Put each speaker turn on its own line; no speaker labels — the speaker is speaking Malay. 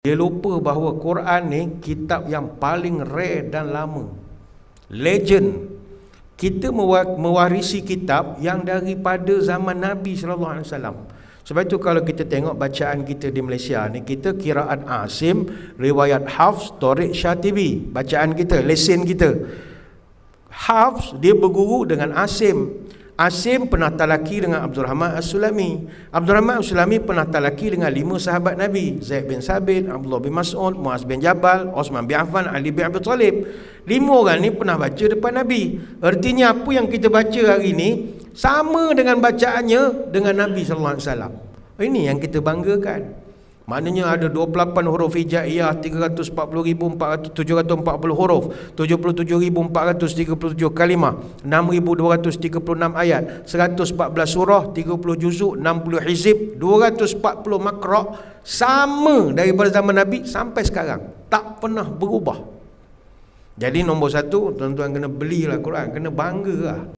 Dia lupa bahawa Quran ni kitab yang paling rare dan lama. Legend. Kita mewarisi kitab yang daripada zaman Nabi SAW. Sebab itu kalau kita tengok bacaan kita di Malaysia ni, kita kiraan Asim, riwayat Hafs, Tariq Syatibi. Bacaan kita, lesen kita. Hafs dia berguru dengan Asim. Asim pernah talaki dengan Abdul Rahman As-Sulami. Abdul Rahman As-Sulami pernah talaki dengan 5 sahabat Nabi: Zaid bin Sabit, Abdullah bin Mas'ud, Muaz bin Jabal, Osman bin Affan, Ali bin Abi Talib. 5 orang ni pernah baca depan Nabi. Artinya apa yang kita baca hari ni sama dengan bacaannya dengan Nabi SAW. Ini yang kita banggakan. Maknanya ada 28 huruf hijaiyah, 340,740 huruf, 77,437 kalimah, 6,236 ayat, 114 surah, 30 juzuk, 60 hizib, 240 makra', sama daripada zaman Nabi sampai sekarang. Tak pernah berubah. Jadi nombor 1, tuan-tuan kena belilah Quran, kena banggalah.